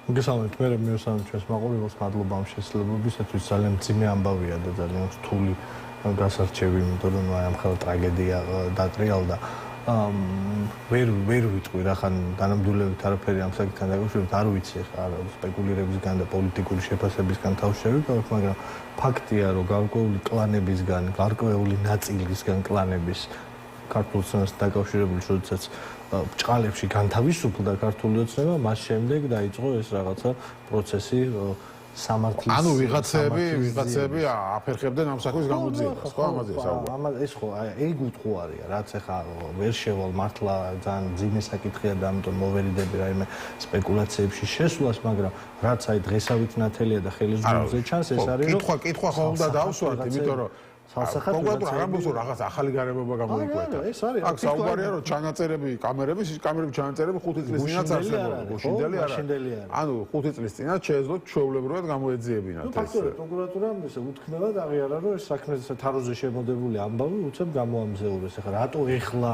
მოგესალმებით, მე მივესალმებ ჩვენს მაყურებელს, მადლობა ამ შესაძლებლობისათვის, ძალიან მძიმე ამბავია და ძალიან რთული გასარჩევი, იმიტომ რომ ამ ხელა ტრაგედია დატრიალდა. ვერ ვიტყვი რა ხან დანამდვილებით არაფერი ამ საკითხთან დაკავშირებით არ ვიცი ხა სპეკულირებისგან და პოლიტიკური შეფასებისგან თავს შევიკავებ, მაგრამ ფაქტია რომ გარკვეული კლანებისგან, გარკვეული ნაწილისგან კლანების ქართულ ოცნებასთან დაკავშირებული, როდესაც ბჭყალებში განთავისუფლდა ქართული ოცნება, მას შემდეგ დაიწყო ეს რაღაცა პროცესი სამართლის. ანუ ვიღაცები აფერხებდნენ ამ საქმის გამოძიებას, ხო, ამაზე საუბარი. ეს ხო, ეგ უთხარია, რაც ახლა ვერ შევალ მართლა ძალიან ძიმე საკითხია და ამიტომ მოვერიდები რაიმე სპეკულაციებში შესვლას, მაგრამ რაც აი დღესავით ნათელია და ხელისძულზე ჩანს, ეს არის რომ კითხვა ხო უნდა დავსვათ, იმიტომ რომ კონკრეტულად არ ამბობს რომ რაღაც ახალი გარემოება გამოიკვეთა. აქ საუბარია რომ ჩანაწერები, კამერების ჩანაწერები 5 წლის წინაც არსებობდა, გუშინდელი არა. ანუ 5 წლის წინაც შეეძლოთ ჩვეულებრივად გამოეძიებინათ ეს. ფაქტობრივად პროკურატურამ ესე უთქმელად აღიარა რომ ეს საქმე თაროზე შემოდებული ამბავი უცებ გამოამზეურეს. ახლა რატო ეხლა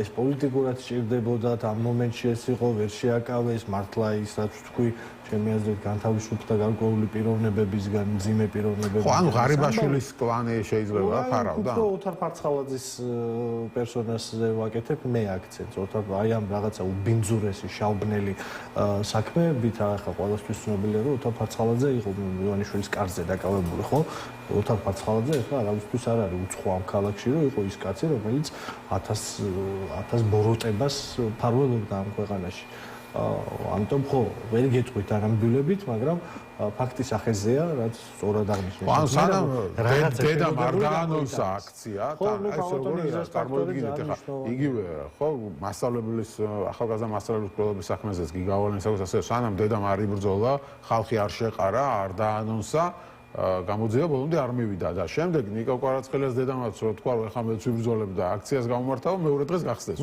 ეს პოლიტიკურად სჭირდებოდათ ამ მომენტში ეს იყო ვერ შეაკავეს მართლა ის რაც თქვი ჩემი აზრით განთავისუფლდა გარკვეული პიროვნებებისგან, მძიმე პიროვნებებისგან. ხო, ანუ ღარიბაშვილის კლანი შეიძლება ფარავდა. ხო, ოთარ ფარცხალაძის პერსონაჟზე ვაკეთებ მე აქცენტს. აი ამ რაღაცა უბინძურესი, შავბნელი საქმეებით ახლა ყველასთვის ცნობილია რომ ოთარ ფარცხალაძე იყო ივანიშვილის კარზე დაკავებული, ხო? ოთარ ფარცხალაძე ახლა არავისთვის არ არის უცხო ამ ქალაქში რომ იყო ის კაცი, რომელიც 1000 ბოროტებას ფარველობდა ამ ქვეყანაში. ამიტომ ხო, ვერ გეტყვით არამბილებით, მაგრამ ფაქტის ახეზეა, რაც სწორად აღნიშნეს. ანუ სანამ დედამ არ დაანონსა აქცია, და ეს როგორი წარმოიდგინეთ ახლა იგივე ხო, მასწავლებლის ახალგაზრდა მასწავლებლის პრობლემის საქმეზეც გიგავალენსაკაც ასე სანამ დედამ არ იბრძოლა, ხალხი არ შეყარა, არ დაანონსა გამოძიება ბოლომდე არ მივიდა და შემდეგ ნიკო კვარაცხელიას დედამაც რო თქვა რომ ეხლა მეც ვიბრძოლებ და აქციას გამომართავ მეორე დღეს გახსდეს.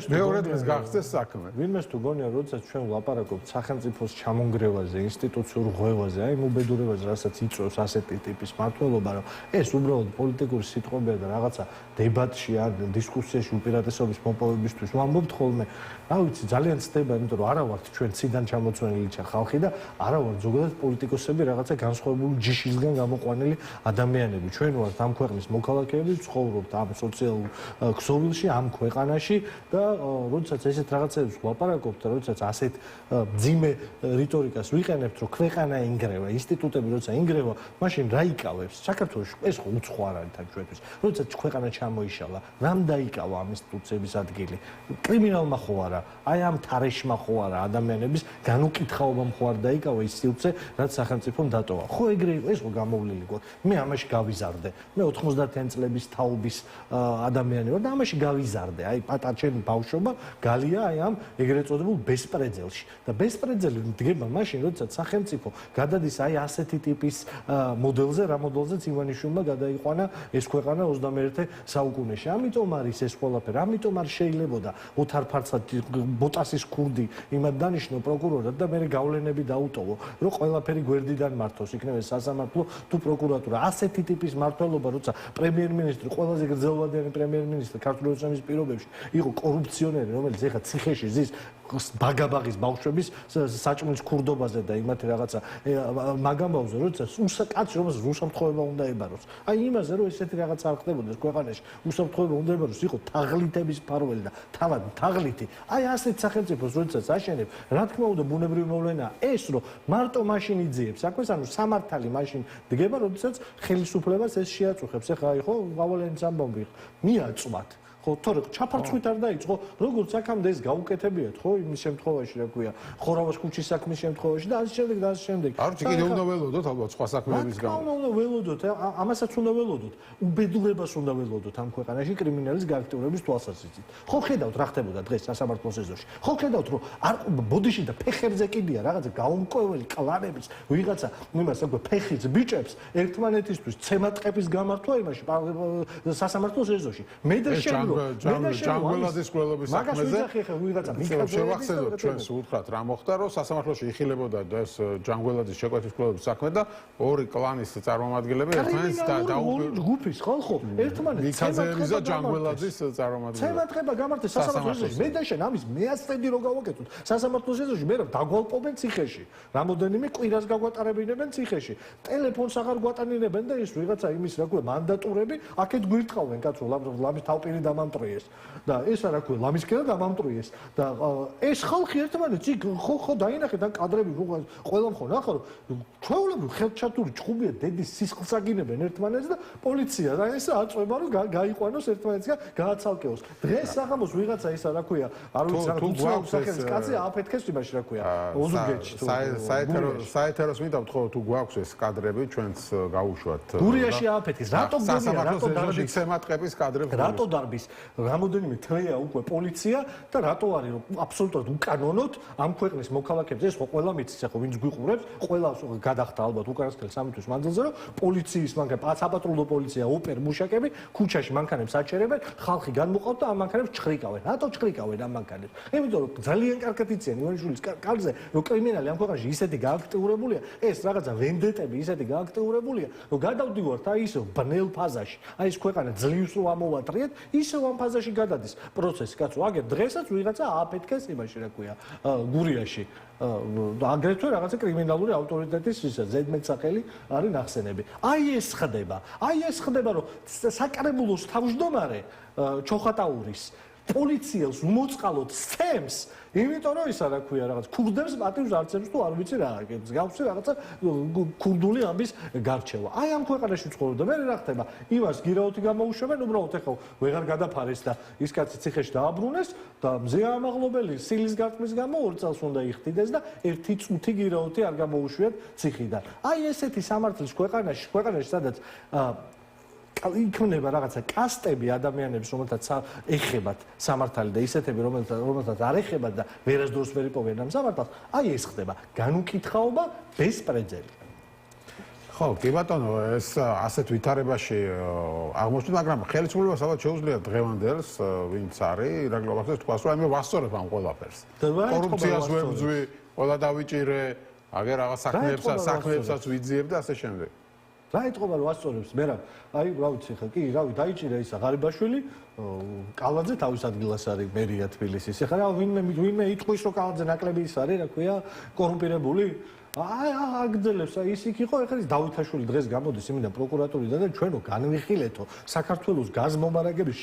მეორე დღეს გახსდეს საქმე. ვინმეს თუ გონია როდესაც ჩვენ ვლაპარაკობთ სახელმწიფოს ჩამონგრევაზე, ინსტიტუციურ ღვევაზე, აი მობედურებაზე, რასაც იწვევს ასეთი ტიპის მმართველობა, რომ ეს უბრალოდ პოლიტიკური სიტყვებია და რაღაცა დებატში ან დისკუსიაში უპირატესობის მოპოვებისთვის ვამბობთ ხოლმე. რა ვიცი, ძალიან ცდება, იმიტომ რომ არა ვართ ჩვენ ციდან ჩამოწვენილი ხალხი და არა ვართ ზოგადად პოლიტიკოსები რაღაცა განსხვავებული ჯიშისგან გამოყვანილი ადამიანები. ჩვენ ვართ ამ ქვეყნის მოქალაქეები, ცხოვრობთ ამ სოციალურ ქსოვილში, ამ ქვეყანაში და როდესაც ესეთ რაღაცებს ვლაპარაკობთ და როდესაც ასეთ მძიმე რიტორიკას ვიყენებთ, რომ ქვეყანა ინგრევა, ინსტიტუტები როცა ინგრევა, მაშინ რა იკავებს? საქართველოში ეს ხო უცხო არ არის თან ჩვენთვის. როდესაც ქვეყანა ჩამოიშალა, რამ დაიკავა ამ ინსტიტუციების ადგილი? კრიმინალმა ხო არა? აი ამ თარეშმა ხო არა ადამიანების განუკითხაობამ ხო არ დაიკავა ის სივრცე, რაც სახელმწიფომ დატოვა. ხო ეგრე ეს ხო გამოვლილი გქონდა. მე ამაში გავიზარდე. მე 90-იან წლების თაობის ადამიანი ვარ და ამაში გავიზარდე. აი პატარჩენი ბავშვობა გალია აი ამ ეგრეთ წოდებულ ბესპრეძელში. და ბესპრეძელი დგება მაშინ, როდესაც სახელმწიფო გადადის აი ასეთი ტიპის მოდელზე, რა მოდელზეც ივანიშვილმა გადაიყვანა ეს ქვეყანა 21 საუკუნეში. ამიტომ არის ეს ყველაფერი. ამიტომ არ შეიძლებოდა ოთარ ფარცხალაძე ბოტასის ქურდი იმად დანიშნო პროკურორად და მე გავლენები დაუტოვო, რომ ყველაფერი გვერდიდან მართოს, იქნება სასამართლო თუ პროკურატურა. ასეთი ტიპის მმართველობა, როცა პრემიერ-მინისტრი, ყველაზე გრძელვადიანი პრემიერ-მინისტრი ქართული ოცნების პირობებში იყო კორუფციონერი, რომელიც ეხა ციხეში ზის ბაგაბაღის ბავშვების საჭმლის ქურდობაზე და იმათი რაღაცა მაგამბავზე, როდესაც კაცი რომელსაც უსაფრთხოება უნდა ებაროს. აი იმაზე რომ ესეთი რაღაცა არ ხდებოდეს ქვეყანაში, უსაფრთხოება უნდა ებაროს, იყო თაღლითების ფარველი და თავად თაღლითი. აი ასეთ სახელმწიფოს როდესაც აშენებ, რა თქმა უნდა ბუნებრივი მოვლენაა ეს, რომ მარტო მაშინ იძიებს საქმეს, ანუ სამართალი მაშინ დგება, როდესაც ხელისუფლებას ეს შეაწუხებს. ეხლა აი ხო გავალენის ამბავი მიაწვათ. ხო, თორე ჩაფარცხვით არ დაიწყო, როგორც აქამდე ეს გაუკეთებიათ, ხო, იმის შემთხვევაში, რა ქვია, ხორავას ქუჩის საქმის შემთხვევაში და ასე შემდეგ და ასე შემდეგ. არ ვიცი, კიდე უნდა ველოდოთ ალბათ სხვა საქმეების გამო. უნდა ველოდოთ, ამასაც უნდა ველოდოთ. უბედურებას უნდა ველოდოთ ამ ქვეყანაში კრიმინალის გააქტიურების თვალსაზრისით. ხო, ხედავთ რა ხდებოდა დღეს სასამართლოს ეზოში. ხო, ხედავთ, რომ არ ბოდიში და ფეხებზე კიდია რაღაცა გაუმკვეველი კლანების ვიღაცა, იმას აქვე ფეხიც ბიჭებს ერთმანეთისთვის ცემატყების გამართვა იმაში სასამართლოს ეზოში. მე და შენ ჯანგველაძის ყოლობის საქმეზე შევახსენოთ ჩვენს უთხრათ რა მოხდა რომ სასამართლოში იხილებოდა ეს ჯანგველაძის შეკვეთის ყოლობის საქმე და ორი კლანის წარმომადგენლები ერთმანეთს ჯგუფის ხო ერთმანეთს მიქაძეევის და ჯანგველაძის წარმომადგენლები ცემატყება გამართეს სასამართლოში მე და შენ ამის მეასწედი რო გავაკეთოთ სასამართლოში მე დაგვალპობენ ციხეში რამოდენიმე კვირას გაგვატარებინებენ ციხეში ტელეფონს აღარ გვატანინებენ და ის ვიღაცა იმის რა ქვია მანდატურები აქეთ გვირტყავენ კაცო ლამის თავპირი დამამტრიეს და ეს რა ქვია ლამისკერა დამამტრიეს და ეს ხალხი ერთმანეთს ხო დაინახეთ ან კადრები ყველა მხო ნახო რომ ჩვეულებრივ ხელჩათური ჭხუბია დედის სისხლს აგინებენ ერთმანეთს და პოლიცია და ეს აწვება რომ გაიყვანოს ერთმანეთსგან გააცალკეოს დღეს საღამოს ვიღაცა ისა რა ქვია არ ვიცი რა თქმა კაცი აფეთქეს იმაში რა ქვია ოზურგეთში საეთეროს მინდა ვთქო თუ გვაქვს ეს კადრები ჩვენც გაუშვათ გურიაში აფეთქეს რატო დარბის სემატყების კადრები რატო დარბის რამოდენიმე თვეა უკვე პოლიცია და რატო არის რომ აბსოლუტურად უკანონოდ ამ ქვეყნის მოქალაქეებს ეს ყველა მიცის ახო ვინც გვიყურებს ყველა გადახდა ალბათ უკანასკნელ 3 თვის მანძილზე რომ პოლიციის მანქანა საპატრულო პოლიცია ოპერ მუშაკები ქუჩაში მანქანებს აჩერებენ ხალხი განმოყავთ და ამ მანქანებს ჩხრიკავენ რატო ჩხრიკავენ ამ მანქანებს იმიტომ რომ ძალიან კარგად იციან ივანიშვილის კარზე რომ კრიმინალი ამ ქვეყანაში ისეთი გააქტიურებულია ეს რაღაცა ვენდეტები ისეთი გააქტიურებულია რომ გადავდივართ აი ისო ბნელ ფაზაში აი ეს ქვეყანა ძლივს რო ამოვატრიეთ ისევ ამ ფაზაში გადადის პროცესი კაცო აგერ დღესაც ვიღაცა აფეთქეს იმაში რა ქვია გურიაში აგრეთვე რაღაცა კრიმინალური ავტორიტეტის ისა ზედმეტსახელი არის ნახსენები აი ეს ხდება რომ საკრებულოს თავმჯდომარე ჩოხატაურის პოლიციელს უმოწყალოდ სცემს იმიტომ რომ ისა რა ქვია რაღაც ქურდებს პატივს არცემს თუ არ ვიცი რა გავსი რაღაცა ქურდული ამის გარჩევა აი ამ ქვეყანაში ცხოვრობ და მე რა ხდება იმას გირაოთი გამოუშვებენ უბრალოდ ეხლა ვეღარ გადაფარეს და ის კაცი ციხეში დააბრუნეს და მზე ამაღლობელი სილის გარტყმის გამო 2 წელს უნდა იხდიდეს და 1 წუთი გირაოთი არ გამოუშვიათ ციხიდან აი ესეთი სამართლის ქვეყანაში სადაც იქნება რაღაცა კასტები ადამიანებს რომელთაც ეხებათ სამართალი და ისეთები რომელთაც არ ეხებათ და ვერასდროს ვერ იპოვენ ამ სამართალს აი ეს ხდება განუკითხაობა ბესპრეცედენტი ხო კი ბატონო ეს ასეთ ვითარებაში აღმოჩნდა მაგრამ ხელისუფლებას ალბათ შეუძლია დღევანდელს ვინც არის ირაკლი აბახტიძე თქვას რომ მე ვასწორებ ამ ყველაფერს კორუფციას ვებძვი ყველა დავიჭირე აგერ რაღაც საქმეებსაც ვიძიებ და ასე შემდეგ რა ეთქობა რომ ასწორებს მე რა აი რა ვიცი ხა კი რავი დაიჭირა ისა ღარიბაშვილი კალაძე თავის ადგილას არის მერია თბილისის ეხლა რა ვინმე იტყვის რომ კალაძე ნაკლები ის არის რა ქვია კორუმპირებული აგძელებს ის იქ იყო ეხლა ის დავითაშვილი დღეს გამოდის იმიდან პროკურატურიდან და ჩვენო განვიხილეთო საქართველოს გაზმომარაგების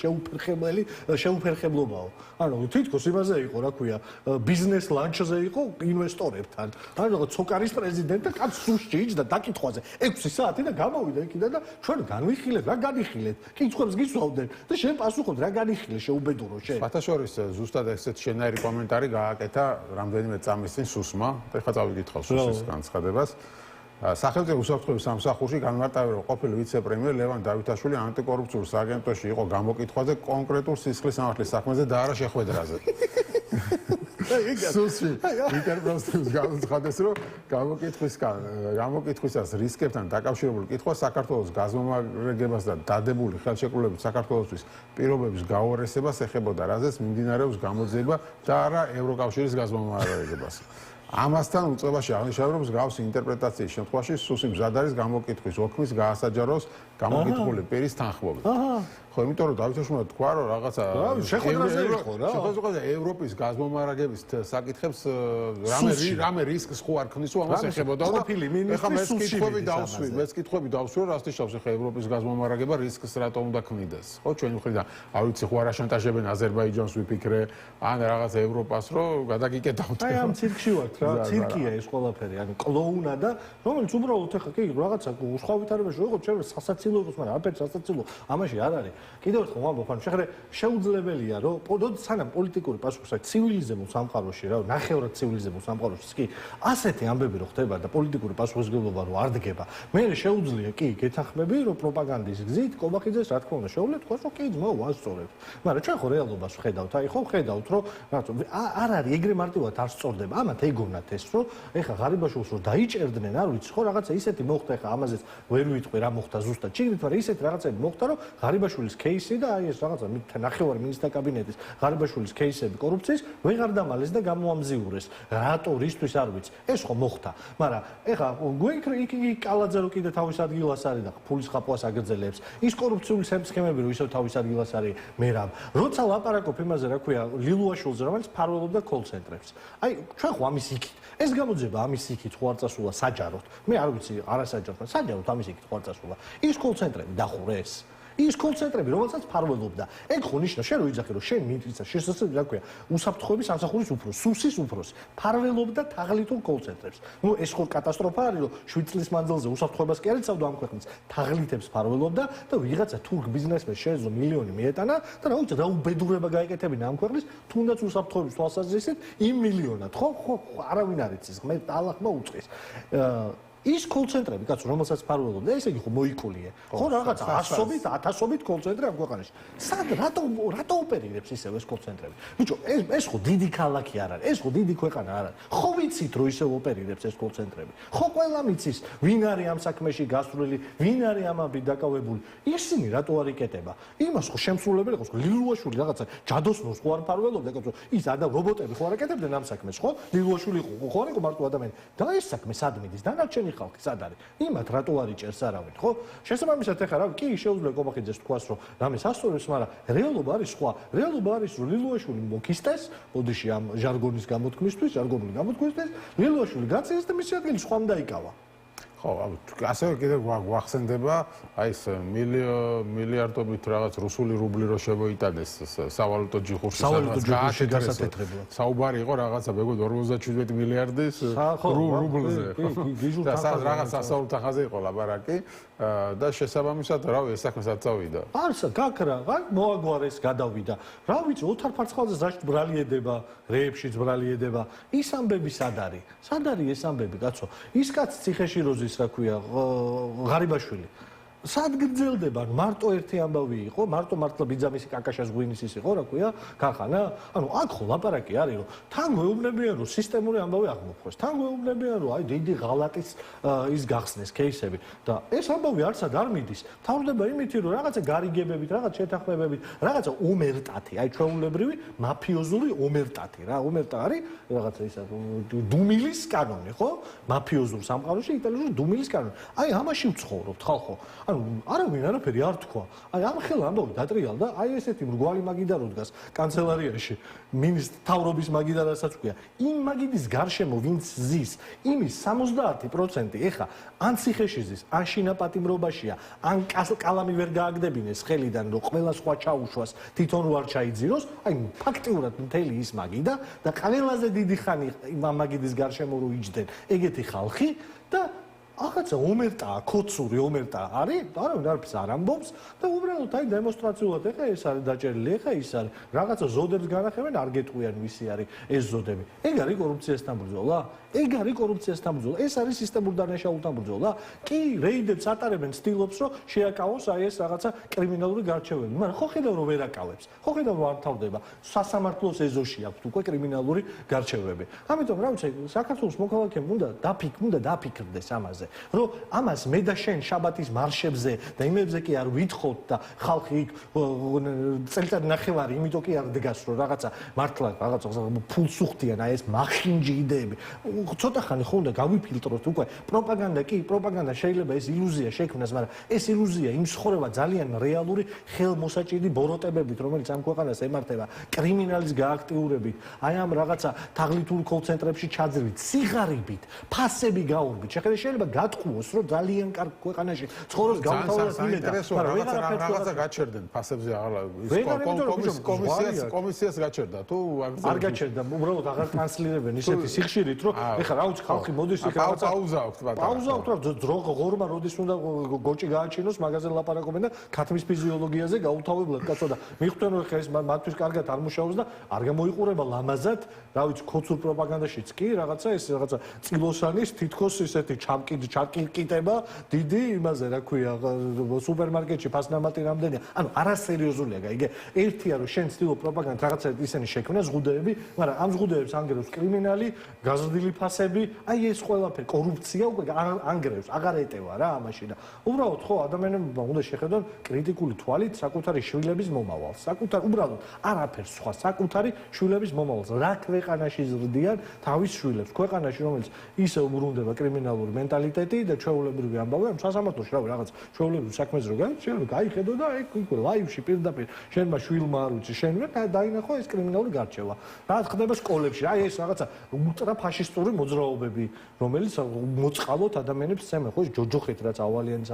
შეუფერხებლობაო ანუ თითქოს იმაზე იყო რა ქვია ბიზნეს ლანჩზე იყო ინვესტორებთან ანუ რაღაც ცოკარის პრეზიდენტი კაც სუშტი იჯდა დაკითხვაზე 6 საათი და გამოვიდა იქიდან და ჩვენ განვიხილეთ რა განიხილეთ კითხვებს გისვავდნენ და შენ პასუხობ რა განიხილე შეუბედურო შენ ფათაშორის ზუსტად ესეთ შენაირი კომენტარი გააკეთა რამდენიმე წამის წინ სუსმა და ეხლა წავიკითხავ სუსის განცხადებას სახელმწიფო უსაფრთხოების სამსახურში განმარტავდა ყოფილი ვიცე-პრემიერ ლევან დავითაშვილი ანტიკორუფციულ სააგენტოში იყო გამოკითხვაზე კონკრეტულ სისხლის სამართლის საქმეზე და არა შეხვედრაზე სუსი ინტერპრესის განცხადეს რომ გამოკითხვისას რისკებთან დაკავშირებული კითხვა საქართველოს გაზმომარაგებას და დადებული ხელშეკრულებით საქართველოსთვის პირობების გაუარესებას ეხებოდა რაზეც მიმდინარეობს გამოძიება და არა ევროკავშირის გაზმომარაგებას ამასთან უწყებაში აღნიშნა რომ მსგავსი ინტერპრეტაციის შემთხვევაში სუსი მზად არის გამოკითხვის ოქმის გაასაჯაროს გამოკითხული პირის თანხმობით. ხო, იმიტომ რომ დავითაშვილმა თქვა რომ რაღაცა შეხვედრაზე იყო რა. შეხვედრაზე ევროპის გაზმომარაგების საკითხებს რამე რისკს ხო არ ქმნის, ამას ეხებოდა და ეხლა მეც კითხვები დავსვი რომ რასტიშავს ეხლა ევროპის გაზმომარაგება რისკს რატომ უნდა ქმნიდეს. ხო, ჩვენი მხრიდან არ ვიცი ხო არ აშანტაჟებენ აზერბაიჯანს ვიფიქრე ან რაღაცა ევროპას რომ გადაგიკეტავთ. აი ამ ცირკში ვართ რა, ცირკია ეს ყველაფერი, ანუ კლოუნა და რომელიც უბრალოდ ეხლა კი რაღაცა სხვა ვითარებაში ვიყო ჩვენ სასაცილო იყოს, მაგრამ აფერ სასაცილო ამაში არ არის. კიდევ ერთხელ ვამბობ, ანუ შეუძლებელია რომ სანამ პოლიტიკური პასუხისმგებელი ცივილიზებულ სამყაროში რა, ნახევრად ცივილიზებულ სამყაროში კი ასეთი ამბები რო ხდება და პოლიტიკური პასუხისმგებლობა რო არ დგება, მე შეუძლია კი გეთანხმები რომ პროპაგანდის გზით კობახიძეს რა თქმა უნდა შეუძლია თქვა რომ კი ძმაო ვასწორებთ. მაგრამ ჩვენ ხო რეალობას ვხედავთ, აი ხო ვხედავთ რომ არ არის ეგრე მარტივად არ სწორდება. ამათ ეგონათ ეს რომ ეხა ღარიბაშვილს რო დაიჭერდნენ, არ ვიცი ხო რაღაცა ისეთი მოხდა ეხა ამაზეც ვერ ვიტყვი რა მოხდა ზუსტად. ჩიგდით, მაგრამ ისეთი რაღაცები მოხდა რომ ღარიბაშვილის кейსი და აი ეს რაღაცა ნახევარი მინისტრთა კაბინეტის ღარიბაშვილის кейსები კორუფციის ვეღარ დამალეს და გამოამზიურეს. რატო რისთვის არ ვიცი. ეს ხო მოხდა. მაგრამ ეხა გვექრა იქ კალაძე რო კიდე თავის ადგილას არის და ფულის ხაპვას აგრძელებს. ის კორუფციული სქემები რო ისევ თავის ადგილას არის მერაბ. როცა ლაპარაკობ იმაზე რა ქვია ლილუაშვილზე რომელიც ფარველობდა კოლ-ცენტრებს. აი ჩვენ ხო ამის იქით. ეს გამოძება ამის იქით ხო არ წასულა საჯაროდ. მე არ ვიცი არასაჯაროდ, საჯაროდ ამის იქით ხო არ წასულა. ის კოლ-ცენტრები დახურეს. ის კოლ-ცენტრები, რომელსაც ფარველობდა. ეგ ხო ნიშნავს, შენ რო იძახი, რომ შენ მიწის შესაძლებელი რა ქვია, უსაფრთხოების სამსახურის უფროსი, სუსის უფროსი, ფარველობდა თაღლითურ კოლ-ცენტრებს. ნუ ეს ხო კატასტროფა არის, რომ 7 წლის მანძილზე უსაფრთხოებას კი არ იცავდა ამ ქვეყნის თაღლითებს ფარველობდა და ვიღაცა თურქ ბიზნესმენს შეეძლო მილიონი მიეტანა და რა ვიცი, რა უბედურება გაიკეთებინა ამ ქვეყნის, თუნდაც უსაფრთხოების თვალსაზრისით იმ მილიონად, ხო, არავინ არ იცის, მე ალახმა უწყის. ის კოლ-ცენტრები, კაცო, რომელსაც ფარველობდა, ესე იგი ხო მოიკულიე. ხო რაღაცა 100-ობით, 1000-ობით კოლ-ცენტრი ამ ქვეყანაში. სად რატო ოპერირებს ისევ ეს კოლ-ცენტრები? ბიჭო, ეს ხო დიდი ქალაქი არ არის, ეს ხო დიდი ქვეყანა არ არის. ხო ვიცით, რომ ისევ ოპერირებს ეს კოლ-ცენტრები. ხო ყველა მიცის, ვინ არის ამ საქმეში გასვლელი, ვინ არის ამაბი დაკავებული. ისინი რატო არ იკეტება? იმას ხო შემსრულებელი ყავს, ლილუაშვილი რაღაცა ჯადოსნოს ხო არ ფარველობდა, კაცო, ის რობოტები ხო არ აკეთებდნენ ამ საქმეს, ხო? ლილუაშვილი ხო არ იყო მარტო ადამიანი. და ეს საქმე სად მიდის? დანარჩენი ხალხი სად არის? იმათ რატო არ იჭერს არავინ, ხო? შესაბამისად ეხლა რა, კი შეუძლია კომახიძეს თქვას, რომ რამე სასწორებს, მაგრამ რეალობა არის სხვა. რეალობა არის, რომ ლილუაშვილი მოკისტეს, ბოდიში ამ ჟარგონის გამოთქმისთვის, ჟარგონული გამოთქმისთვის, ლილუაშვილი გაწიეს და მისი ადგილი სხვამ დაიკავა. ხო, ასევე კიდე გვახსენდება აი ეს მილიარდობით რაღაც რუსული რუბლი რო შემოიტანეს სავალუტო ჯიხურში გასათეთრებლად. საუბარი იყო რაღაცა მეგონა 57 მილიარდის რუბლზე. და რაღაც სასაულთა ხაზე იყო ლაპარაკი და შესაბამისად რავი ეს საქმე სად წავიდა. არსა გაქრა, მოაგვარეს, გადავიდა. რა ვიცი, ოთარ ფარცხალზე ზაშტ ბრალieდება, რეებში ბრალieდება. ის ამბები სად არის? სად არის ეს ამბები, კაცო? ის კაც ციხეში როზის რა ქვია, ღარიბაშვილი. სად გრძელდება? მარტო ერთი ამბავი იყო, მარტო მართლა ბიძამისი კაკაშას ღვინის ის იყო, რა ქვია, გახანა? ანუ აქ ხო ლაპარაკი არის, რომ თან გვეუბნებიან, რომ სისტემური ამბავი აღმოფხვრეს. თან გვეუბნებიან, რომ აი დიდი ღალატის ის გახსნეს кейსები და ეს ამბავი არცად არ მიდის. თავდება იმითი, რომ რაღაცა გარიგებებით, რაღაც შეთანხმებებით, რაღაცა ომერტათი, აი ჩვეულებრივი მაფიოზური ომერტათი რა, ომერტა არის რაღაცა ისა დუმილის კანონი, ხო? მაფიოზურ სამყაროში იტალიაში დუმილის კანონი. აი ამაში ვცხოვრობთ ხალხო. ანუ არავინ არაფერი არ თქვა. აი ამ ხელა ამბავი დატრიალდა, აი ესეთი მრგვალი მაგიდა რო დგას კანცელარიაში, მინისტრ თავრობის მაგიდა რასაც ქვია. იმ მაგიდის გარშემო ვინც ზის, იმის 70% ეხა ან ციხეში ზის, ან შინაპატიმრობაშია, ან კალამი ვერ გააგდებინეს ხელიდან, რომ ყველა სხვა ჩაუშვას, თვითონ ვარ ჩაიძიროს, აი ფაქტიურად მთელი ის მაგიდა და ყველაზე დიდი ხანი იმ მაგიდის გარშემო რო იჯდნენ ეგეთი ხალხი და ახაცა ომერტაა, ქოცური ომერტა არის, არავინ არაფერს არ ამბობს და უბრალოდ აი დემონსტრაციულად ეხა ეს არის დაჭერილი, ეხა ის არის. რაღაცა ზოდებს განახევენ, არ გეტყვიან ვისი არის ეს ზოდები. ეგ არის კორუფციასთან ბრძოლა? ეგ არის კორუფციასთან ბრძოლა. ეს არის სისტემურ დანაშაულთან ბრძოლა? კი, რეიდებს ატარებენ, ცდილობს რომ შეაკავოს აი ეს რაღაცა კრიმინალური გარჩევები. მაგრამ ხო ხედავ რომ ვერ აკავებს. ხო ხედავ რომ არ თავდება. სასამართლოს ეზოში აქვს უკვე კრიმინალური გარჩევები. ამიტომ რა ვიცი, საქართველოს მოქალაქემ უნდა დაფიქრდეს ამაზე. რომ ამას მე და შენ შაბათის მარშებზე და იმებზე კი არ ვითხოვთ და ხალხი იქ წელიწად ნახევარი იმიტომ კი არ დგას რომ რაღაცა მართლა რაღაცა ფულს უხდიან აი ეს მახინჯი იდეები ცოტა ხანი ხო უნდა გავიფილტროთ უკვე პროპაგანდა კი პროპაგანდა შეიძლება ეს ილუზია შექმნას მაგრამ ეს ილუზია იმსხორება ძალიან რეალური ხელმოსაჭიდი ბოროტებებით რომელიც ამ ქვეყანას ემართება კრიმინალის გააქტიურებით აი ამ რაღაცა თაღლითურ კოლ-ცენტრებში ჩაძრით სიღარიბით ფასები გაურბით შეიძლება გატყუოს რომ ძალიან კარგ ქვეყანაში ცხოვრობს გავთავაზოთ იმედა მაგრამ რაღაცა გაჩერდნენ ფასებზე აღარ კომისიას გაჩერდა თუ არ გაჩერდა უბრალოდ აღარ ტრანსლირებენ ისეთი სიხშირით რომ ეხლა რა ვიცი ხალხი მოდის იქ რაღაცა პაუზა აქვს რომ ღორმა როდის უნდა გოჭი გააჩინოს მაგაზე ლაპარაკობენ და ქათმის ფიზიოლოგიაზე გაუთავებლად კაცო და მიხვდნენ რომ ეხლა ეს მათთვის კარგად არ მუშაობს და არ გამოიყურება ლამაზად რა ვიცი ქოცურ პროპაგანდაშიც კი რაღაცა ეს რაღაცა წილოსანის თითქოს ისეთი ჩაკიტება დიდი იმაზე რა ქვია სუპერმარკეტში ფასნამატი რამდენია ანუ არასერიოზულია გაიგე ერთია რომ შენ ცდილობ პროპაგანდას რაღაცა ისენი შექმნა ზღუდეები მაგრამ ამ ზღუდეებს ანგეროს კრიმინალი გაზრდილი ძვირფასები, აი ეს ყველაფერი კორუფცია უკვე ანგრევს, აღარ ეტევა რა ამაში და უბრალოდ ხო ადამიანებმა უნდა შეხედონ კრიტიკული თვალით საკუთარი შვილების მომავალს. უბრალოდ არაფერს სხვა, საკუთარი შვილების მომავალს. რა ქვეყანაში ზრდიან თავის შვილებს? ქვეყანაში, რომელიც ისე უბრუნდება კრიმინალური მენტალიტეტი და ჩვეულებრივი ამბავი, ამ სასამართლოში რავი რაღაც ჩვეულებრივი საქმეს რო შეიძლება გაიხედო და იქ ლაივში პირდაპირ შენმა შვილმა არ ვიცი, შენ დაინახო ეს კრიმინალური გარჩევა. რა ხდება სკოლებში? აი ეს რაღაცა ულტრაფაშისტური მოძრაობები, რომელიც მოწყალოთ ადამიანებს წემენ, ხო, ჯოჯოხეთ რაც ავალიანის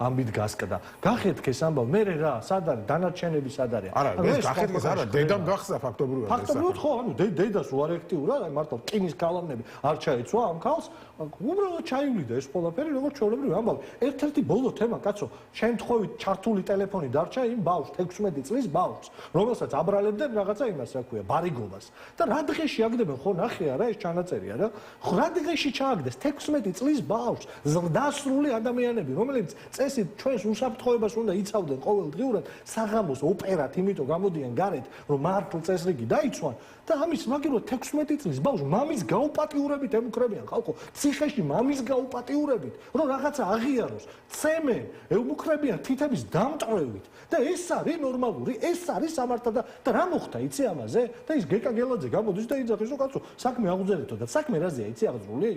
ამბით გასკდა. გახეთქ ეს ამბავი, მე რა, სად არის დანარჩენები, სად არის? არა, ეს გახეთქეს არა, დედამ გახსნა ფაქტობრივად. ფაქტობრივად ხო, ანუ დედას უარეაქტიურად, აი მართლა რკინის კალამნები არ ჩაეცვა ამ ქალს, უბრალოდ ჩაივლიდა ეს ყველაფერი, როგორც ჩვეულებრივი ამბავი. ერთ-ერთი ბოლო თემა, კაცო, შემთხვევით ჩართული ტელეფონი დარჩა იმ ბავშვს, 16 წლის ბავშვს, რომელსაც აბრალებდნენ რაღაცა იმას, რა ქვია, ბარიგობას. და რა დღეში აგდებენ, ხო, ნახე არა, ეს ჩანაწერია რა. რა დღეში ჩააგდეს 16 წლის ბავშვს, ზრდასრული ადამიანები, რომლებიც წესით ჩვენს უსაფრთხოებას უნდა იცავდნენ ყოველდღიურად, საღამოს ოპერათ, იმიტომ გამოდიან გარეთ, რომ მართლ წესრიგი დაიცვან. და ამის მაგირო 16 წლის ბავშვს მამის გაუპატიურებით ემუქრებიან ხალხო, ციხეში მამის გაუპატიურებით, რომ რაღაცა აღიაროს, წემენ, ემუქრებიან თითების დამტვრევით. და ეს არის ნორმალური, ეს არის სამართლა და რა მოხდა იცი ამაზე? და ის გეკა გელაძე გამოდის და იძახის, რომ კაცო, საქმე აღუძერეთო და საქმე რაზეა იცი აღძრული?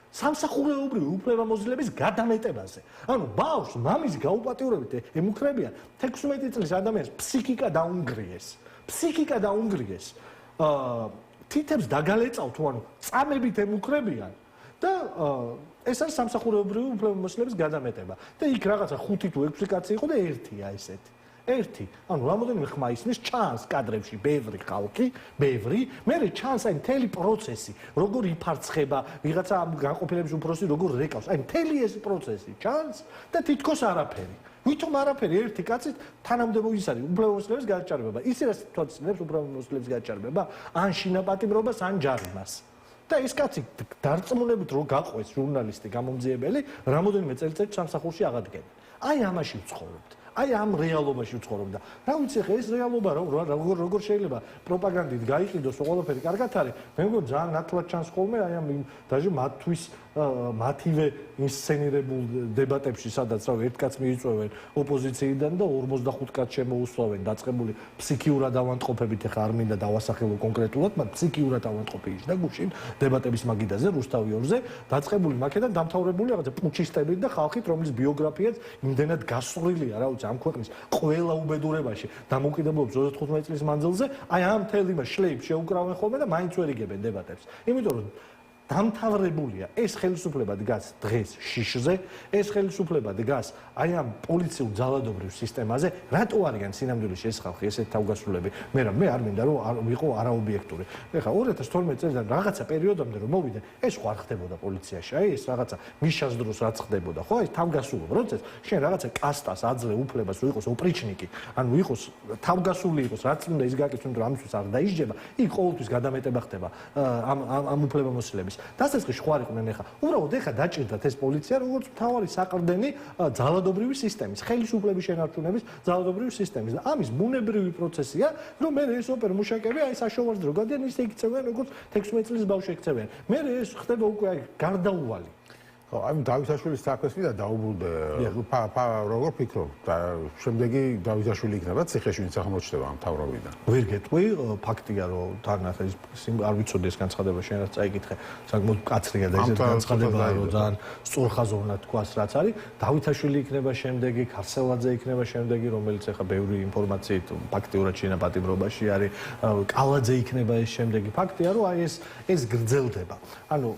სამსახურეობრივი უფლებამოსილების გადამეტებაზე. ანუ ბავშვს მამის გაუპატიურებით ემუქრებიან 16 წლის ადამიანს ფსიქიკა დაუნგრიეს. ფსიქიკა დაუნგრიეს. თითებს დაგალეწავთ, ანუ წამებით ემუქრებიან და ეს არის სამსახურეობრივი უფლებამოსილების გადამეტება. და იქ რაღაცა 5 თუ 6 კაცი იყო და ერთია ესეთი. ერთი, ანუ რამოდენიმე ხმა ისმის ჩანს კადრებში ბევრი ხალხი, ბევრი, მერე ჩანს აი მთელი პროცესი, როგორ იფარცხება, ვიღაცა განყოფილების უფროსი როგორ რეკავს, აი მთელი ეს პროცესი ჩანს და თითქოს არაფერი. ვითომ არაფერი ერთი კაცით თანამდებო ის არის უფლებამოსილების გაჩარება. ის რაც თვალსაჩინებს უფლებამოსილების გაჩარება, ან შინაპატიმრობას, ან ჯარიმას. და ეს კაცი დარწმუნებით რო გაყვეს ჟურნალისტი გამომძიებელი, რამოდენიმე წელიწადში სამსახურში აღადგენა. აი ამაში ვცხოვრობთ. აი ამ რეალობაში ვცხოვრობ და რა ვიცი ხე ეს რეალობა როგორ შეიძლება პროპაგანდით გაიყიდოს ყველაფერი კარგად არის მე მგონი ძალიან ნათლად ჩანს ხოლმე აი ამ დაჟე მათთვის მათივე ინსცენირებულ დებატებში სადაც რა ერთ კაც მიიწვევენ ოპოზიციიდან და 45 კაც შემოუსვავენ დაწყებული ფსიქიურად ავანტყოფებით ეხა არ მინდა დავასახელო კონკრეტულად მაგრამ ფსიქიურად ავანტყოფით და გუშინ დებატების მაგიდაზე რუსთავი 2-ზე დაწყებული მაქედან დამთავრებული რაღაცა პუჩისტებით და ხალხით რომლის ბიოგრაფიაც იმდენად გასწრილია რა ვიცი ამ ქვეყნის ყველა უბედურებაში დამოუკიდებლობის 35 წლის მანძილზე აი ამ თელიმას შლეიფ შეუკრავენ ხოლმე და მაინც ვერ იგებენ დებატებს იმიტომ რომ დამთავრებულია ეს ხელისუფლება დგას დღეს შიშზე ეს ხელისუფლება დგას აი ამ პოლიციურ ძალადობრივ სისტემაზე რატო არიან სინამდვილეში ეს ხალხი ესეთ თავგასრულები მე არ მინდა რომ ვიყო არაობიექტური ეხლა 2012 წელიდან რაღაცა პერიოდამდე რომ მოვიდა ეს ხო არ ხდებოდა პოლიციაში აი ეს რაღაცა მიშას დროს რაც ხდებოდა ხო ეს თავგასულო პროცესი შენ რაღაცა კასტას აძლე უფლებას რომ იყოს ოპრიჩნიკი ანუ იყოს თავგასული იყოს რაც უნდა ის გაკეთოს რომ ამისთვის არ დაისჯება იქ ყოველთვის გადამეტება ხდება ამ უფლებამოსილების დასაწყისში ხო არ იყვნენ ეხა უბრალოდ ეხა დაჭირდათ ეს პოლიცია როგორც მთავარი საყრდენი ძალადობრივი სისტემის ხელისუფლების შენარჩუნების ძალადობრივი სისტემის და ამის ბუნებრივი პროცესია რომ მე ეს ოპერმუშაკები აი საშოვარს დრო გადიან ისე იქცევენ როგორც 16 წლის ბავშვი იქცევენ მე ეს ხდება უკვე აი გარდაუვალი ხო აი დავითაშვილის საქმეს ვიდა დაუბრუნდა როგორ ფიქრობ და შემდეგი დავითაშვილი იქნება ციხეში ვინც აღმოჩნდება ამ თავრობიდან ვერ გეტყვი ფაქტია რომ თან ახლა ის არ ვიცოდი ეს განცხადება შენ რაც წაიკითხე საკმაოდ მკაცრია და ეს განცხადებაა რომ ძალიან სწორხაზოვნად თქვას რაც არის დავითაშვილი იქნება შემდეგი ქარსელაძე იქნება შემდეგი რომელიც ახლა ბევრი ინფორმაციით ფაქტიურად შინაპატიმრობაში არის კალაძე იქნება ეს შემდეგი ფაქტია რომ აი ეს გრძელდება ანუ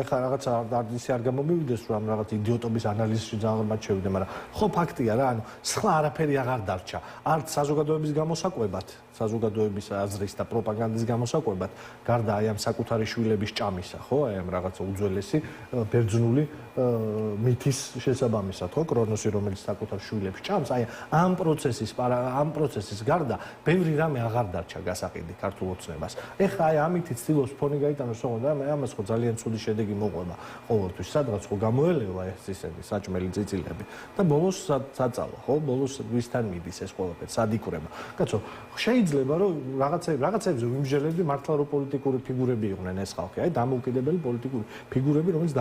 ახლა რაღაცა ისე არ მომივიდეს რომ რაღაც იდიოტობის ანალიზში ძალიან მათ შევიდე, მაგრამ ხო ფაქტია რა, ანუ სხვა არაფერი აღარ დარჩა. არც საზოგადოების გამოსაკვებად, საზოგადოების აზრის და პროპაგანდის გამოსაკვებად, გარდა აი ამ საკუთარი შვილების ჭამისა, ხო, აი ამ რაღაცა უძველესი ბერძნული მითის შესაბამისად, ხო, კრონოსი რომელიც საკუთარ შვილებს ჭამს, აი ამ პროცესის გარდა ბევრი რამე აღარ დარჩა გასაყიდი ქართულ ოცნებას. ეხლა აი ამით ცდილობს ფონი გაიტანოს ოღონდ და ამას ხო ძალიან ცუდი შედეგი მოყვება ყოველთვის. სადღაც ხო გამოელევა ეს ისეთი საჭმელი წიწილები და ბოლოს საწავა, ხო? ბოლოს ვისთან მიდის ეს ყველაფერი, სად იქრება. კაცო, შეიძლება რომ რაღაცებზე ვიმსჯელებდი მართლა რომ პოლიტიკური ფიგურები იყვნენ ეს ხალხი, აი დამოუკიდებელი პოლიტიკური ფიგურები, რომელიც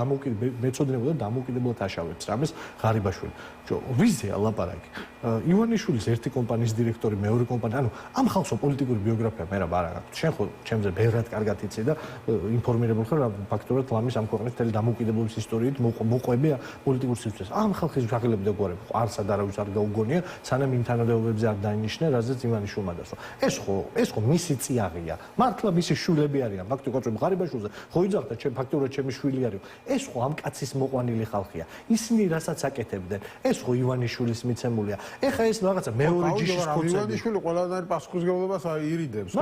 მეცოდინებოდა დამოუკიდებლად აშავებს რამეს ღარიბაშვილი. ვიზია ლაპარაკი. ივანიშვილის ერთი კომპანიის დირექტორი, მეორე კომპანია, ანუ ამ ხალხს პოლიტიკური ბიოგრაფია მე რა არა აქვს. შენ ხო ჩემზე ბევრად კარგად იცი და ინფორმირებული ხარ ფაქტობრივად ლამის ამ ქვეყნის მთელი დამოუკიდებლობის ისტორიით მოყვები პოლიტიკურ სივრცეს. ამ ხალხის შეგლებდა გვარები. არსად არავის არ გაუგონია, სანამ იმ თანამდებობებზე არ დაინიშნა, რაზეც ივანიშვილმა დასვა. ეს ხო მისი წიაღია. მართლა მისი შვილები არიან. ფაქტობრივად ღარიბაშვილზე ხო იძახდა, ფაქტობრივად ჩემი შვილი არის. ეს ხო ამ კაცის მოყვანილი ხალხია. ისინი რასაც აკეთებდნენ, ეს ხო ივანიშვილის მიცემულია. ეხა ეს რაღაცა მეორე ჯიშის კონცერტი. ივანიშვილი ყველანაირ პასუხისმგებლობას აირიდებს.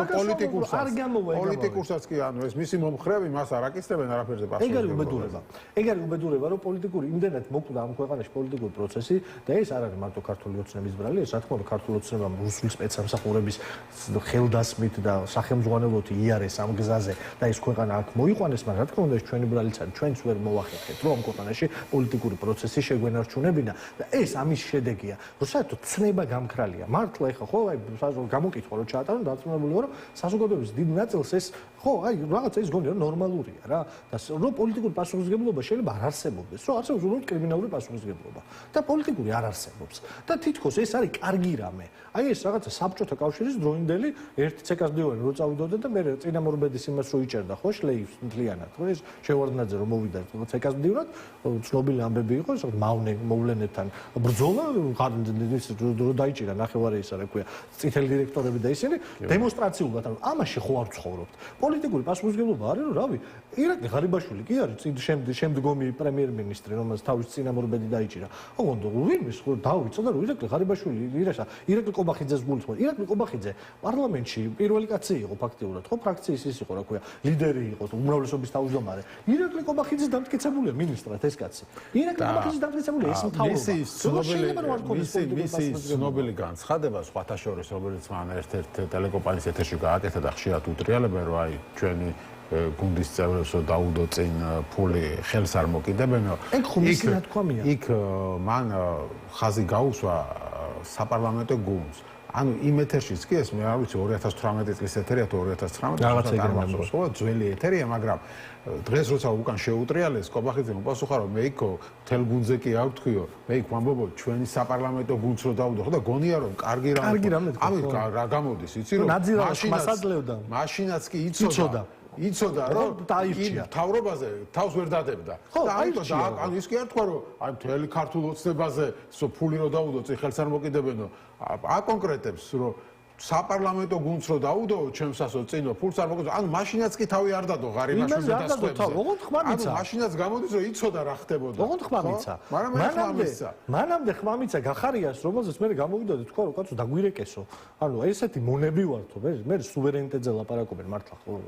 პოლიტიკურსაც კი ანუ ეს მისი მომხრეები მას არ აკისრებენ არაფერზე პასუხისმგებლობას. ეგ არის უბედურება, რომ პოლიტიკური იმდენად მოკვდა ამ ქვეყანაში პოლიტიკური პროცესი და ეს არ არის მარტო ქართული ოცნების ბრალი, ეს რა თქმა უნდა ქართული ოცნებამ რუსული სპეცსამსახურების ხელდასმით და სახელმძღვანელოთი იარეს ამ გზაზე და ეს ქვეყანა აქ მოიყვანეს, მაგრამ რა თქმა უნდა ეს ჩვენი ბრალიც არის, ჩვენც ვერ მოვახერხეთ, რომ ამ ქვეყანაში პოლიტიკური პროცესი შეგვენარჩუნებინა და ეს ამის შედეგია, რომ საერთოდ ცნება გამქრალია. მართლა ეხა ხო აი გამოკითხვა რომ ჩაატარო დარწმუნებული ვარ, რომ საზოგადოების დიდ ნაწილს ეს ხო აი რაღაცა ის გონია რომ ნორმალურია რა და რომ პოლიტიკური პასუხისმგებლობა შეიძლება არ არსებობდეს, რომ არსებობს უბრალოდ კრიმინალური პასუხისმგებლობა და პოლიტიკური არ არსებობს და თითქოს ეს არის კარგი რამე. აი ეს რაღაცა საბჭოთა კავშირის დროინდელი ერთი ცეკას დიოენ რო წავიდოდა და მე წინამორბედის იმას რო იჭერდა ხო შლეივს მთლიანად ხო ეს შევარდნაძე რომ მოვიდა ცეკას დიურად ცნობილი ამბები იყო ეს მოვლენებთან ბრძოლა რო დაიჭირა ნახევარი ისა რა ქვია წითელი დირექტორები და ისინი დემონსტრაციულად ანუ ამაში ხო არ ვცხოვრობთ პოლიტიკური პასუხისმგებლობა არის რომ რავი ირაკლი ღარიბაშვილი კი არის შემდგომი პრემიერ-მინისტრი რომელსაც თავის წინამორბედი დაიჭირა ოღონდ ვინმეს ხო დავიცოდა რომ ირაკლი ღარიბაშვილი ირაკლი კობახიძეს გულისხმობ ირაკლი კობახიძე პარლამენტში პირველი კაცი იყო ფაქტიურად ხო ფრაქციის ის იყო რა ქვია ლიდერი იყო უმრავლესობის თავმჯდომარე ირაკლი კობახიძის დამტკიცებულია მინისტრად ეს კაცი ირაკლი კობახიძის დამტკიცებულია ეს მთავრობა მისი ცნობილი განცხადება სხვათა შორის რომელიც მან ერთ-ერთ ტელეკომპანიის ეთერში გააკეთა და ხშირად უტრიალებენ რომ აი ჩვენი გუნდის წევრებსო დაუდო წინ ფული ხელს არ მოკიდებენო იქ მან ხაზი გაუსვა საპარლამენტო გუნდს ანუ იმ ეთერშიც კი ეს მე არ ვიცი 2018 წლის ეთერია თუ 2019 რაღაცა გამოსულა ხო ძველი ეთერია მაგრამ დღეს როცა უკან შეუტრიალეს კობახიძემ უპასუხა რომ მე იქო თელ გუნდზე კი არ ვთქვიო მე იქ ვამბობო ჩვენი საპარლამენტო გუნდს რო დაუდო ხო და გონია რომ კარგი რამე ამით რა გამოდის იცი რომ მაშინაც კი იცოდა რომ თავრობაზე თავს ვერ დადებდა და ანუ ის კი არ თქვა რომ აი მთელი ქართულ ოცნებაზე ფული რო დაუდო წი ხელს არ მოკიდებენო აკონკრეტებს რომ საპარლამენტო გუნდს რო დაუდო ჩემსასო წინო ფულს არ მოკიდო ანუ მაშინაც კი თავი არ დადო ღარიბაშვილს და სხვებზე ანუ მაშინაც გამოდის რომ იცოდა რა ხდებოდა ოღონდ ხმამიცა მანამდე ხმამიცა გახარიას რომელზეც მე გამოვიდოდი თქვა რომ კაცო დაგვირეკესო ანუ ესეთი მონები ვართო მე სუვერენიტეტზე ლაპარაკობენ მართლა ხო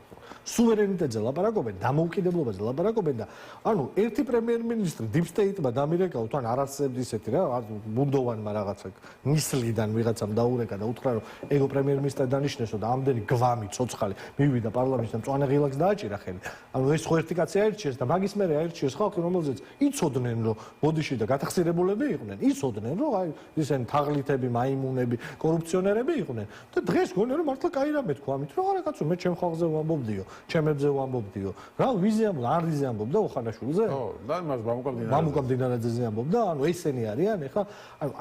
სუვერენიტეტზე ლაპარაკობენ დამოუკიდებლობაზე ლაპარაკობენ და ანუ ერთი პრემიერ-მინისტრი დიპ სტეიტმა დამირეკავ თან არ არსებობს ისეთი რა ბუნდოვანმა რაღაცა ნისლიდან ვიღაცამ დაურეკა და უთხრა რომ ეგო პრემიერ-მინისტრი დანიშნესო და ამდენი გვამი ცოცხალი მივიდა პარლამენტში და მწვანე ღილაკს დააჭირა ხელი. ანუ ეს ხო ერთი კაცი აირჩიეს და მაგის მერე აირჩიეს ხალხი რომელზეც იცოდნენ რომ ბოდიში და გათახსირებულები იყვნენ. იცოდნენ რომ აი ისინი თაღლითები, მაიმუნები, კორუფციონერები იყვნენ და დღეს გონია რომ მართლა კაი რამე თქვა ამით რომ არა კაცო მე ჩემ ხალხზე ვამბობდიო, ჩემებზე ვამბობდიო. რა ვიზია არიზე ამბობდა ოხანაშვილზე? ხო, და მას ბამუკამდინარაძეზე ამბობდა. ანუ ესენი არიან ეხა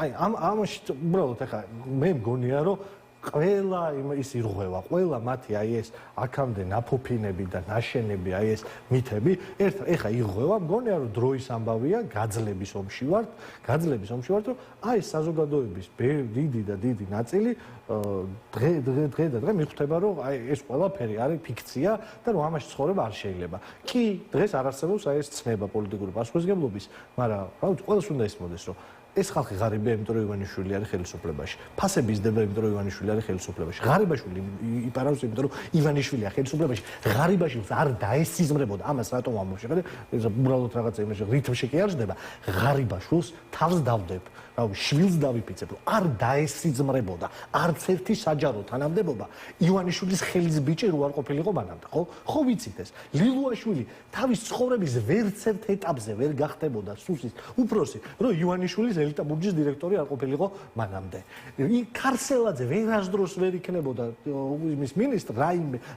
აი ამაში უბრალოდ ეხა მე მგონია რომ ყველა ის ირღვევა, ყველა მათი აი ეს აქამდე ნაფოფინები და ნაშენები, აი ეს მითები, ეხა ირღვევა, მგონია რომ დროის ამბავია, გაძლების ომში ვართ, რომ აი ეს საზოგადოების დიდი ნაწილი დღე მიხვდება რომ აი ეს ყველაფერი არის ფიქცია და რომ ამაში ცხოვრება არ შეიძლება. კი, დღეს არ არსებობს აი ეს ცნება პოლიტიკური პასუხისმგებლობის, მაგრამ რა ვიცი, ყველას უნდა ისმოდეს რომ ეს ხალხი ღარიბია, იმიტომ რომ ივანიშვილი არის ხელისუფლებაში. ფასები იზრდება, იმიტომ რომ ივანიშვილი არის ხელისუფლებაში. ღარიბაშვილი იპარავს, იმიტომ რომ ივანიშვილია ხელისუფლებაში. ღარიბაშვილს არ დაესიზმრებოდა. ამას რატომ ამბობ? შეხედე, უბრალოდ რაღაცა იმაში რითმში კი არ ჯდება. ღარიბაშვილს თავს დავდებ. რავი, შვილს დავიფიცებ, რომ არ დაესიზმრებოდა. არც ერთი საჯარო თანამდებობა ივანიშვილის ხელის ბიჭი რო არ ყოფილიყო მანამდე, ხო? ხო ვიცით ეს. ლილუაშვილი თავის ცხოვრების ვერც ერთ ეტაპზე ვერ გახდებოდა სუსის უფროსი, რომ ივანიშვილის ელიტაბურჯის დირექტორი არ ყოფილიყო მანამდე. ქარსელაძე ვერასდროს ვერ იქნებოდა იმის მინისტრი,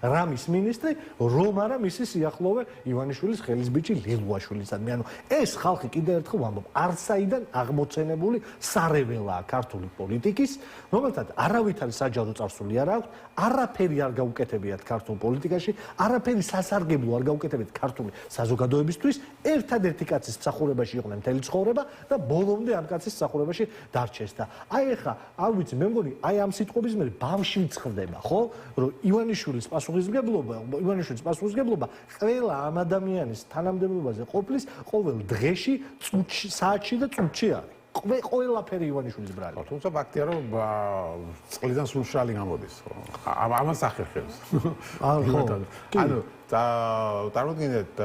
რამის მინისტრი, რომ არა მისი სიახლოვე ივანიშვილის ხელის ბიჭი ლილუაშვილისადმი. ანუ ეს ხალხი კიდევ ერთხელ ვამბობ, არცაიდან აღმოცენებული სარეველაა ქართული პოლიტიკის, რომელთაც არავითარი საჯარო წარსული არ აქვს, არაფერი არ გაუკეთებიათ ქართულ პოლიტიკაში, არაფერი სასარგებლო არ გაუკეთებიათ ქართული საზოგადოებისთვის, ერთადერთი კაცის მსახურებაში იყვნენ მთელი ცხოვრება და ბოლომდე ამ კაცის მსახურებაში დარჩეს და აი ეხა, არ ვიცი, მე მგონი, აი ამ სიტყვების მერე ბავშვიც ხდება, ხო? რომ ივანიშვილის პასუხისმგებლობა ყველა ამ ადამიანის თანამდებობაზე ყოფნის ყოველ დღეში, საათში და წუთში არის. ყველაფერი ივანიშვილის ბრალი. თუმცა ფაქტია რომ წყლიდან სულშრალი გამოდის, ხო? ამას ახერხებს. ანუ წარმოგიდგენთ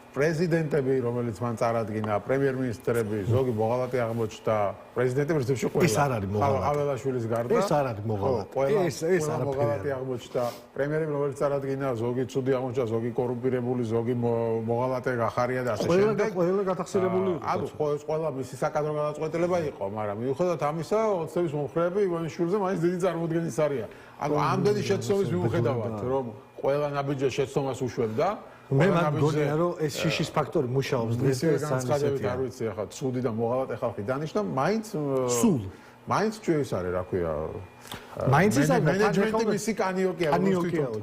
პრეზიდენტები, რომელიც მან წარადგინა, პრემიერ-მინისტრები, ზოგი მოღალატე აღმოჩნდა, პრეზიდენტები რიცხვში ყველა. ეს არ არის მოღალატე. აველაშვილის გარდა. ეს არ არის მოღალატე. ეს მოღალატე აღმოჩნდა. პრემიერი, რომელიც წარადგინა, ზოგი ცუდი აღმოჩნდა, ზოგი კორუმპირებული, ზოგი მოღალატე გახარია და ასე შემდეგ. ყველა გათახსირებული იყო. ანუ ყველა მისი საკადრო გადაწყვეტილება იყო, მაგრამ მიუხედავად ამისა, ოცნების მომხრეები ივანიშვილზე მაინც დიდი წარმოდგენის არიან. ანუ ამდენი შეცდომის მიუხედავად, რომ ყველა ნაბიჯზე შეცდომას უშვებდა, მე მგონია რომ ეს შიშის ფაქტორი მუშაობს დღეს და განცხადებით არ ვიცი ახლა ცუდი და მოღალატე ხალხი დანიშნა მაინც ჩვენს არის რა ქვია მაინც ის არის მენეჯმენტი მისი კანიოკია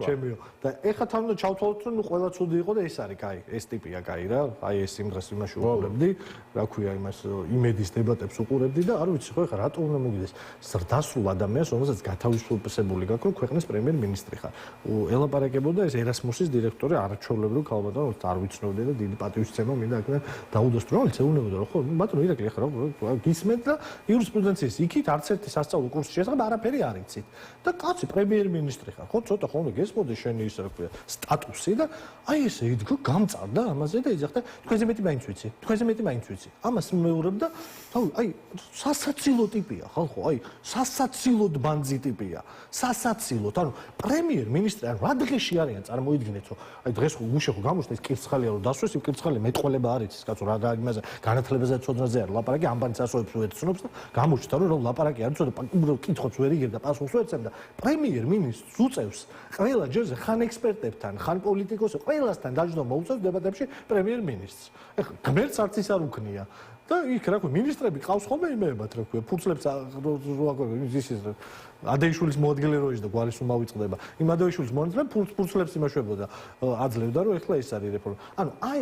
ჩემიო და ეხლა თან უნდა ჩავთვალოთ რომ ყველა ცუდი იყო და ეს არის კაი ეს ტიპია კაი რა აი ეს იმ დღეს იმაში უყურებდი რა ქვია იმას იმედის დებატებს უყურებდი და არ ვიცი ხო ეხლა რატო უნდა მოგიდეს ზრდასრულ ადამიანს რომელსაც გათავისუფლებული გაქვს რომ ქვეყნის პრემიერ-მინისტრი ხარ ელაპარაკებოდა ეს ერასმუსის დირექტორი არაჩვეულებრივ ქალბატონს არ ვიცნობდი და დიდი პატივისცემა მინდა აქედან დაუდოსტრო რომელიც ეუბნებოდა რომ ხო ბატონო ირაკლი ახლა რა გისმენთ და იურისპრუდენციის იქით არც ერთი სასწავლო კურსი შესახებ არაფერი არ იცით და კაცი პრემიერ-მინისტრი ხარ ხო ცოტა ხოლმე გესმოდი შენი ის რა ქვია სტატუსი და აი ესე იდგო გამწარდა ამაზე და იძახდა თქვენზე მეტი მაინც ვიცი ამას მეურებდა აი სასაცილო ტიპია ხალხო აი სასაცილოდ ბანძი ტიპია სასაცილოდ ანუ პრემიერ-მინისტრი ან რა დღეში არიან წარმოიდგინეთ რომ აი დღეს ხო უშე ხო გამოჩნდა ეს კირცხალია რომ დასვეს იმ კირცხალი მეტყოლება არ იცის კაცო რა იმაზე განათლებაზე ცოდნაზე არ ლაპარაკი ამბანიც ასოებს უეცნობს და გამოჩნდა რომ ლაპარაკი არ ცოტა კითხვაც ვერ იგებდა პასუხს ვერ ეცემდა პრემიერ-მინისტრს უწევს ყველა ჯერზე ხან ექსპერტებთან ხან პოლიტიკოსებთან ყველასთან დაждობა უწევს დებატებში პრემიერ-მინისტრს ეხლა გმერთს არც ის არ უქნია და იქ რა ქვია მინისტრები ყავს ხოლმე იმეებად რა ქვია ფურცლებს ის ადეიშვილის მოადგილე როიში და გვარის უმავი წყდება იმ ადეიშვილის მონაწილე ფურცლებს იმაშვებოდა აძლევდა რომ ეხლა ეს არის რეფორმა ანუ აი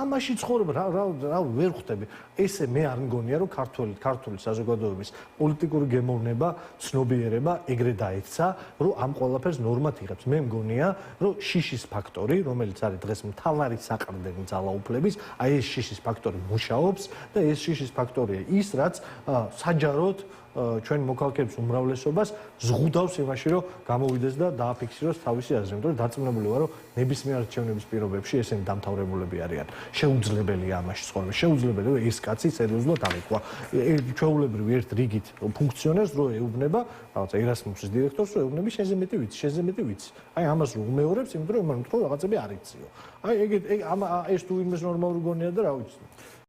ამაში ცხოვრება რა ვერ ხვდები ესე მე არ მგონია რომ ქართული საზოგადოების პოლიტიკური გემოვნება ცნობიერება ეგრე დაეცა რომ ამ ყველაფერს ნორმად იღებს მე მგონია რომ შიშის ფაქტორი რომელიც არის დღეს მთავარი საყრდენი ძალაუფლების აი ეს შიშის ფაქტორი მუშაობს და ეს შიშის ფაქტორია ის რაც საჯაროდ ჩვენ მოქალაქეების უმრავლესობას ზღუდავს იმაში რომ გამოვიდეს და დააფიქსიროს თავისი აზრი, იმიტომ რომ დარწმუნებული ვარ რომ ნებისმიერ არჩევნების პირობებში ესენი დამთავრებულები არიან. შეუძლებელია ამაში ცხოვრება. შეუძლებელია რომ ეს კაცი სერიოზულად აღიქვა. ჩვეულებრივი ერთ რიგით ფუნქციონერს რო ეუბნება, რაღაცა ერასმუსის დირექტორს რო ეუბნები შენზე მეტი ვიცი. აი ამას რო უმეორებს, იმიტომ რომ იმან თქო რაღაცები არ იციო. აი ეგ ეს თუ იმის ნორმალური გონია და რა ვიცი.